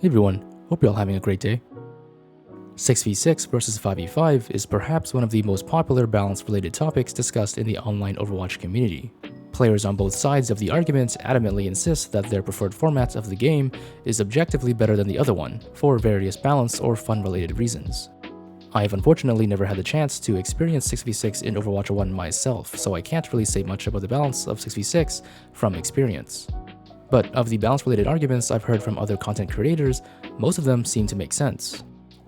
Hey everyone, hope you're all having a great day. 6v6 versus 5v5 is perhaps one of the most popular balance-related topics discussed in the online Overwatch community. Players on both sides of the argument adamantly insist that their preferred format of the game is objectively better than the other one, for various balance or fun-related reasons. I've unfortunately never had the chance to experience 6v6 in Overwatch 1 myself, so I can't really say much about the balance of 6v6 from experience. But of the balance-related arguments I've heard from other content creators, most of them seem to make sense.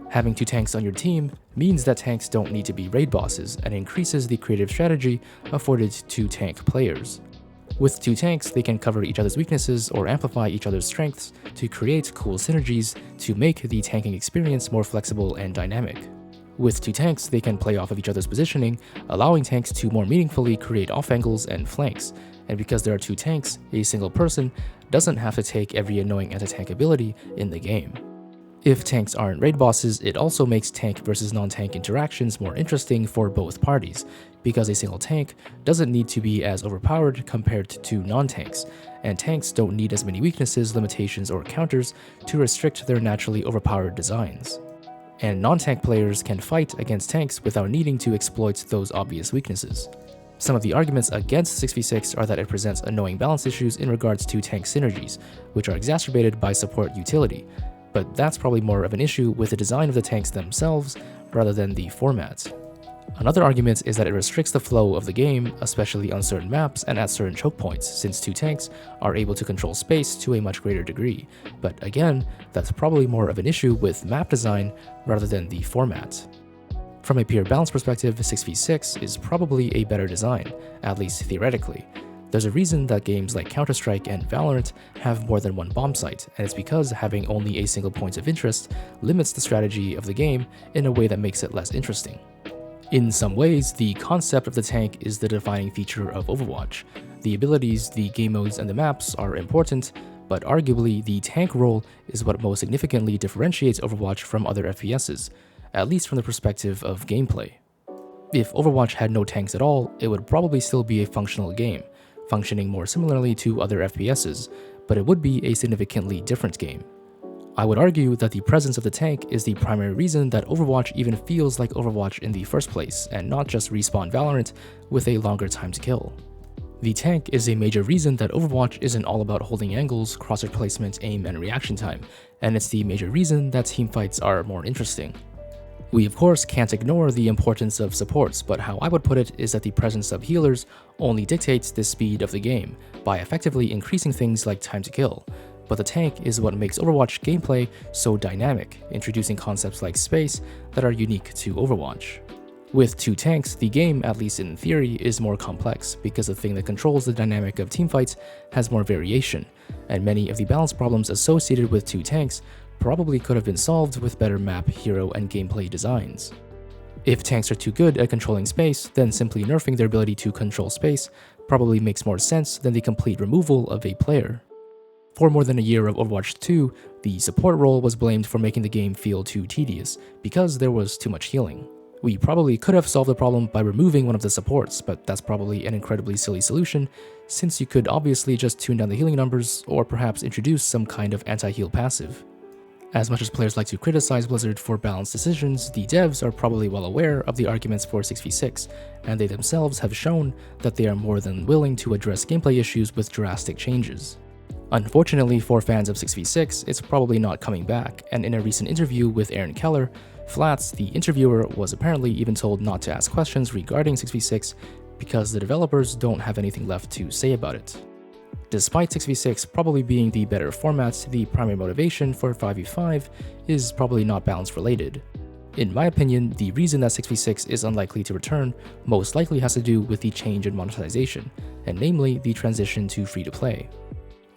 Having two tanks on your team means that tanks don't need to be raid bosses and increases the creative strategy afforded to tank players. With two tanks, they can cover each other's weaknesses or amplify each other's strengths to create cool synergies to make the tanking experience more flexible and dynamic. With two tanks, they can play off of each other's positioning, allowing tanks to more meaningfully create off angles and flanks, and because there are two tanks, a single person doesn't have to take every annoying anti-tank ability in the game. If tanks aren't raid bosses, it also makes tank versus non-tank interactions more interesting for both parties, because a single tank doesn't need to be as overpowered compared to non-tanks, and tanks don't need as many weaknesses, limitations, or counters to restrict their naturally overpowered designs. And non-tank players can fight against tanks without needing to exploit those obvious weaknesses. Some of the arguments against 6v6 are that it presents annoying balance issues in regards to tank synergies, which are exacerbated by support utility, but that's probably more of an issue with the design of the tanks themselves rather than the format. Another argument is that it restricts the flow of the game, especially on certain maps and at certain choke points, since two tanks are able to control space to a much greater degree, but again, that's probably more of an issue with map design rather than the format. From a pure balance perspective, 6v6 is probably a better design, at least theoretically. There's a reason that games like Counter-Strike and Valorant have more than one bomb site, and it's because having only a single point of interest limits the strategy of the game in a way that makes it less interesting. In some ways, the concept of the tank is the defining feature of Overwatch. The abilities, the game modes, and the maps are important, but arguably the tank role is what most significantly differentiates Overwatch from other FPSs, at least from the perspective of gameplay. If Overwatch had no tanks at all, it would probably still be a functional game, functioning more similarly to other FPSs, but it would be a significantly different game. I would argue that the presence of the tank is the primary reason that Overwatch even feels like Overwatch in the first place, and not just respawn Valorant with a longer time to kill. The tank is a major reason that Overwatch isn't all about holding angles, crosshair placement, aim, and reaction time, and it's the major reason that teamfights are more interesting. We of course can't ignore the importance of supports, but how I would put it is that the presence of healers only dictates the speed of the game, by effectively increasing things like time to kill. But the tank is what makes Overwatch gameplay so dynamic, introducing concepts like space that are unique to Overwatch. With two tanks, the game, at least in theory, is more complex, because the thing that controls the dynamic of teamfights has more variation, and many of the balance problems associated with two tanks probably could have been solved with better map, hero, and gameplay designs. If tanks are too good at controlling space, then simply nerfing their ability to control space probably makes more sense than the complete removal of a player. For more than a year of Overwatch 2, the support role was blamed for making the game feel too tedious, because there was too much healing. We probably could have solved the problem by removing one of the supports, but that's probably an incredibly silly solution, since you could obviously just tune down the healing numbers, or perhaps introduce some kind of anti-heal passive. As much as players like to criticize Blizzard for balanced decisions, the devs are probably well aware of the arguments for 6v6, and they themselves have shown that they are more than willing to address gameplay issues with drastic changes. Unfortunately for fans of 6v6, it's probably not coming back, and in a recent interview with Aaron Keller, Flats, the interviewer, was apparently even told not to ask questions regarding 6v6 because the developers don't have anything left to say about it. Despite 6v6 probably being the better format, the primary motivation for 5v5 is probably not balance related. In my opinion, the reason that 6v6 is unlikely to return most likely has to do with the change in monetization, and namely the transition to free-to-play.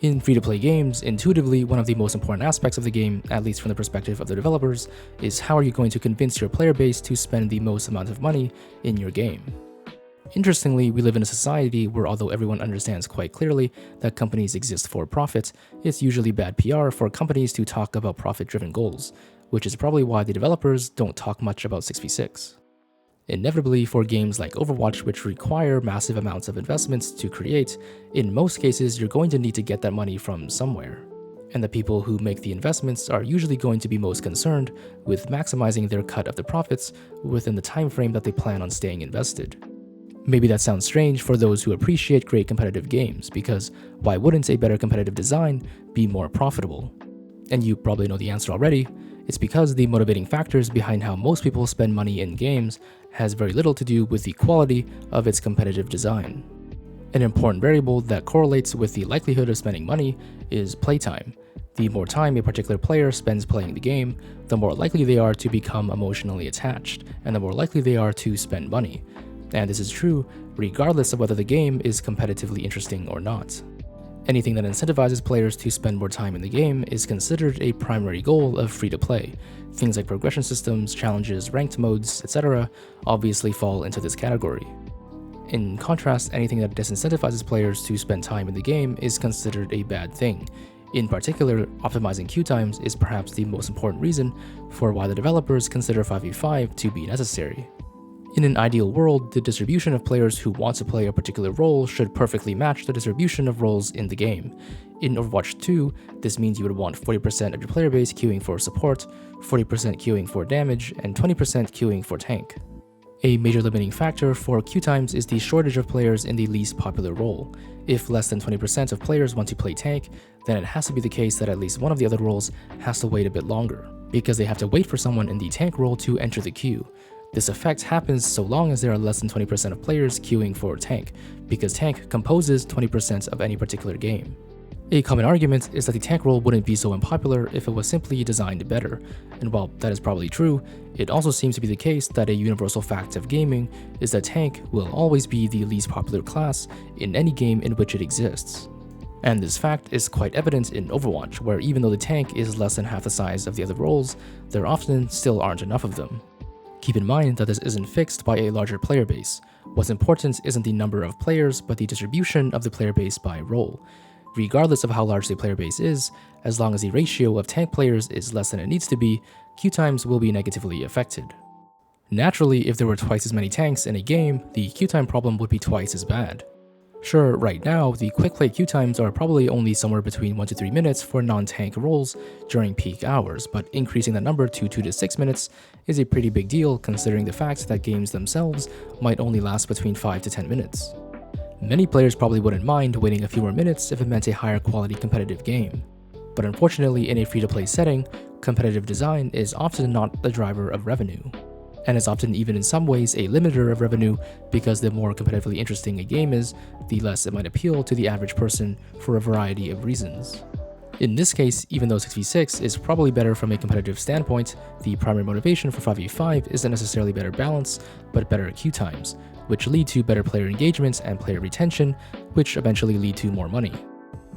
In free-to-play games, intuitively, one of the most important aspects of the game, at least from the perspective of the developers, is how are you going to convince your player base to spend the most amount of money in your game. Interestingly, we live in a society where although everyone understands quite clearly that companies exist for profit, it's usually bad PR for companies to talk about profit-driven goals, which is probably why the developers don't talk much about 6v6. Inevitably, for games like Overwatch, which require massive amounts of investments to create, in most cases you're going to need to get that money from somewhere. And the people who make the investments are usually going to be most concerned with maximizing their cut of the profits within the time frame that they plan on staying invested. Maybe that sounds strange for those who appreciate great competitive games, because why wouldn't a better competitive design be more profitable? And you probably know the answer already. It's because the motivating factors behind how most people spend money in games has very little to do with the quality of its competitive design. An important variable that correlates with the likelihood of spending money is playtime. The more time a particular player spends playing the game, the more likely they are to become emotionally attached, and the more likely they are to spend money. And this is true regardless of whether the game is competitively interesting or not. Anything that incentivizes players to spend more time in the game is considered a primary goal of free-to-play. Things like progression systems, challenges, ranked modes, etc. obviously fall into this category. In contrast, anything that disincentivizes players to spend time in the game is considered a bad thing. In particular, optimizing queue times is perhaps the most important reason for why the developers consider 5v5 to be necessary. In an ideal world, the distribution of players who want to play a particular role should perfectly match the distribution of roles in the game. In Overwatch 2, this means you would want 40% of your player base queuing for support, 40% queuing for damage, and 20% queuing for tank. A major limiting factor for queue times is the shortage of players in the least popular role. If less than 20% of players want to play tank, then it has to be the case that at least one of the other roles has to wait a bit longer, because they have to wait for someone in the tank role to enter the queue. This effect happens so long as there are less than 20% of players queuing for tank, because tank composes 20% of any particular game. A common argument is that the tank role wouldn't be so unpopular if it was simply designed better, and while that is probably true, it also seems to be the case that a universal fact of gaming is that tank will always be the least popular class in any game in which it exists. And this fact is quite evident in Overwatch, where even though the tank is less than half the size of the other roles, there often still aren't enough of them. Keep in mind that this isn't fixed by a larger player base. What's important isn't the number of players, but the distribution of the player base by role. Regardless of how large the player base is, as long as the ratio of tank players is less than it needs to be, queue times will be negatively affected. Naturally, if there were twice as many tanks in a game, the queue time problem would be twice as bad. Sure, right now, the quick play queue times are probably only somewhere between 1 to 3 minutes for non-tank roles during peak hours, but increasing that number to 2 to 6 minutes is a pretty big deal considering the fact that games themselves might only last between 5 to 10 minutes. Many players probably wouldn't mind waiting a few more minutes if it meant a higher quality competitive game. But unfortunately, in a free-to-play setting, competitive design is often not the driver of revenue, and is often even in some ways a limiter of revenue because the more competitively interesting a game is, the less it might appeal to the average person for a variety of reasons. In this case, even though 6v6 is probably better from a competitive standpoint, the primary motivation for 5v5 isn't necessarily better balance, but better queue times, which lead to better player engagement and player retention, which eventually lead to more money.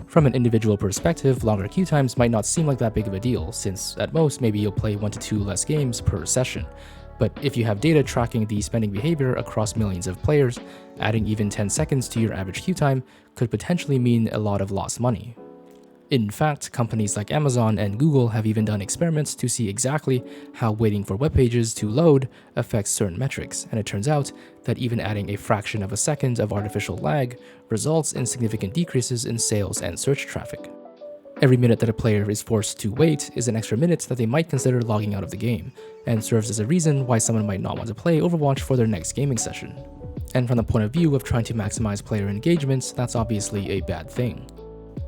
From an individual perspective, longer queue times might not seem like that big of a deal, since at most maybe you'll play 1 to 2 less games per session. But if you have data tracking the spending behavior across millions of players, adding even 10 seconds to your average queue time could potentially mean a lot of lost money. In fact, companies like Amazon and Google have even done experiments to see exactly how waiting for web pages to load affects certain metrics, and it turns out that even adding a fraction of a second of artificial lag results in significant decreases in sales and search traffic. Every minute that a player is forced to wait is an extra minute that they might consider logging out of the game, and serves as a reason why someone might not want to play Overwatch for their next gaming session. And from the point of view of trying to maximize player engagement, that's obviously a bad thing.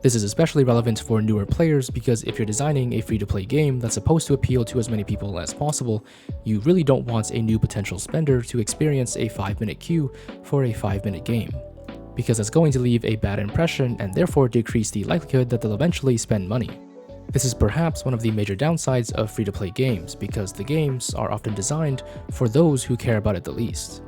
This is especially relevant for newer players because if you're designing a free-to-play game that's supposed to appeal to as many people as possible, you really don't want a new potential spender to experience a 5-minute queue for a 5-minute game, because that's going to leave a bad impression and therefore decrease the likelihood that they'll eventually spend money. This is perhaps one of the major downsides of free-to-play games, because the games are often designed for those who care about it the least.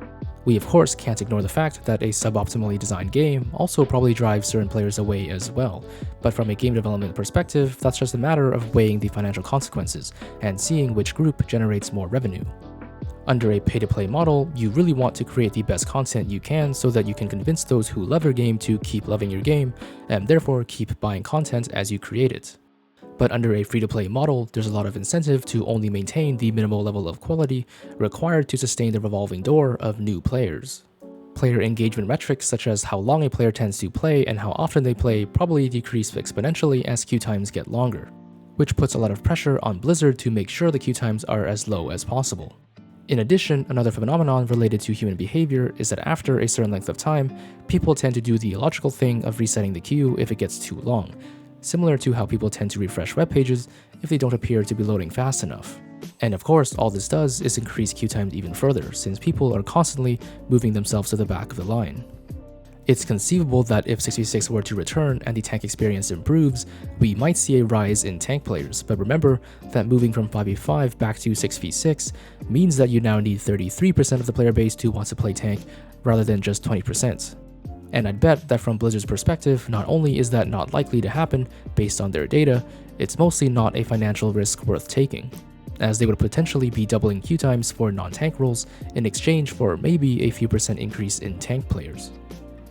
We of course can't ignore the fact that a suboptimally designed game also probably drives certain players away as well, but from a game development perspective, that's just a matter of weighing the financial consequences and seeing which group generates more revenue. Under a pay-to-play model, you really want to create the best content you can so that you can convince those who love your game to keep loving your game, and therefore keep buying content as you create it. But under a free-to-play model, there's a lot of incentive to only maintain the minimal level of quality required to sustain the revolving door of new players. Player engagement metrics such as how long a player tends to play and how often they play probably decrease exponentially as queue times get longer, which puts a lot of pressure on Blizzard to make sure the queue times are as low as possible. In addition, another phenomenon related to human behavior is that after a certain length of time, people tend to do the illogical thing of resetting the queue if it gets too long, similar to how people tend to refresh web pages if they don't appear to be loading fast enough. And of course, all this does is increase queue times even further, since people are constantly moving themselves to the back of the line. It's conceivable that if 6v6 were to return and the tank experience improves, we might see a rise in tank players, but remember that moving from 5v5 back to 6v6 means that you now need 33% of the player base to want to play tank rather than just 20%. And I'd bet that from Blizzard's perspective, not only is that not likely to happen based on their data, it's mostly not a financial risk worth taking, as they would potentially be doubling queue times for non-tank roles in exchange for maybe a few percent increase in tank players.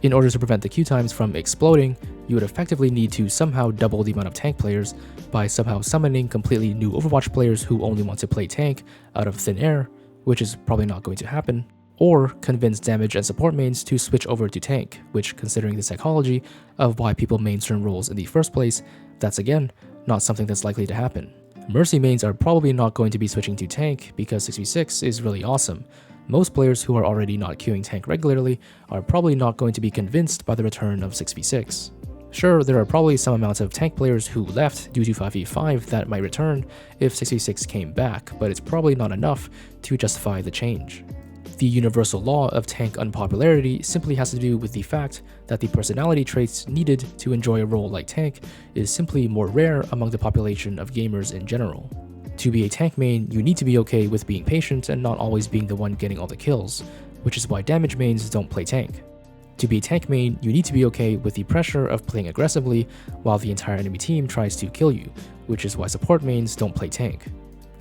In order to prevent the queue times from exploding, you would effectively need to somehow double the amount of tank players by somehow summoning completely new Overwatch players who only want to play tank out of thin air, which is probably not going to happen, or convince damage and support mains to switch over to tank, which, considering the psychology of why people main certain roles in the first place, that's again not something that's likely to happen. Mercy mains are probably not going to be switching to tank because 6v6 is really awesome. Most players who are already not queuing tank regularly are probably not going to be convinced by the return of 6v6. Sure, there are probably some amounts of tank players who left due to 5v5 that might return if 6v6 came back, but it's probably not enough to justify the change. The universal law of tank unpopularity simply has to do with the fact that the personality traits needed to enjoy a role like tank is simply more rare among the population of gamers in general. To be a tank main, you need to be okay with being patient and not always being the one getting all the kills, which is why damage mains don't play tank. To be a tank main, you need to be okay with the pressure of playing aggressively while the entire enemy team tries to kill you, which is why support mains don't play tank.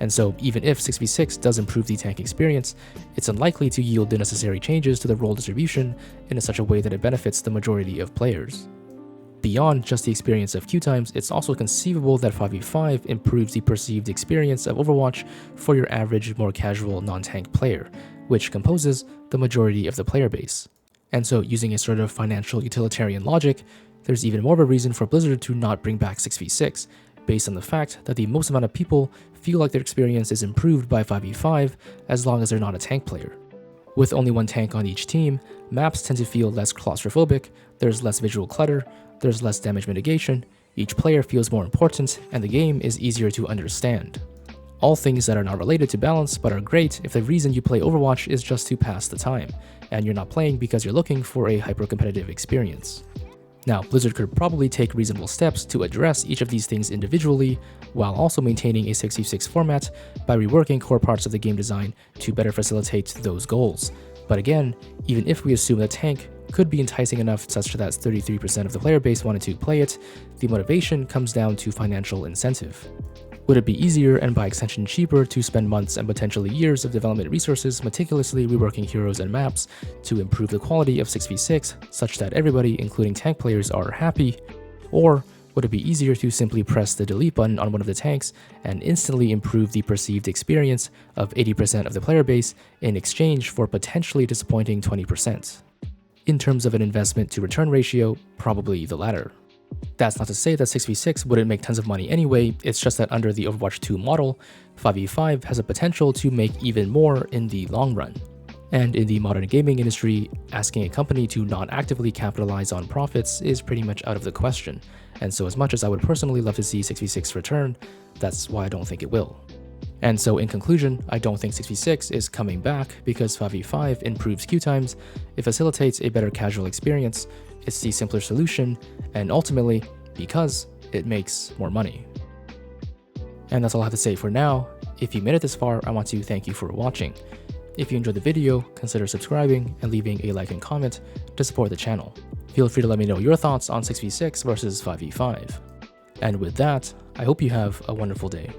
And so even if 6v6 does improve the tank experience, it's unlikely to yield the necessary changes to the role distribution in such a way that it benefits the majority of players. Beyond just the experience of queue times, it's also conceivable that 5v5 improves the perceived experience of Overwatch for your average, more casual non-tank player, which composes the majority of the player base. And so, using a sort of financial utilitarian logic, there's even more of a reason for Blizzard to not bring back 6v6, based on the fact that the most amount of people feel like their experience is improved by 5v5 as long as they're not a tank player. With only one tank on each team, maps tend to feel less claustrophobic, there's less visual clutter, there's less damage mitigation, each player feels more important, and the game is easier to understand. All things that are not related to balance but are great if the reason you play Overwatch is just to pass the time, and you're not playing because you're looking for a hyper-competitive experience. Now, Blizzard could probably take reasonable steps to address each of these things individually, while also maintaining a 6v6 format by reworking core parts of the game design to better facilitate those goals. But again, even if we assume that tank could be enticing enough such that 33% of the player base wanted to play it, the motivation comes down to financial incentive. Would it be easier and by extension cheaper to spend months and potentially years of development resources meticulously reworking heroes and maps to improve the quality of 6v6 such that everybody, including tank players, are happy? Or would it be easier to simply press the delete button on one of the tanks and instantly improve the perceived experience of 80% of the player base in exchange for potentially disappointing 20%? In terms of an investment to return ratio, probably the latter. That's not to say that 6v6 wouldn't make tons of money anyway, it's just that under the Overwatch 2 model, 5v5 has a potential to make even more in the long run. And in the modern gaming industry, asking a company to not actively capitalize on profits is pretty much out of the question, and so as much as I would personally love to see 6v6 return, that's why I don't think it will. And so in conclusion, I don't think 6v6 is coming back because 5v5 improves queue times, it facilitates a better casual experience, it's the simpler solution, and ultimately, because it makes more money. And that's all I have to say for now. If you made it this far, I want to thank you for watching. If you enjoyed the video, consider subscribing and leaving a like and comment to support the channel. Feel free to let me know your thoughts on 6v6 versus 5v5. And with that, I hope you have a wonderful day.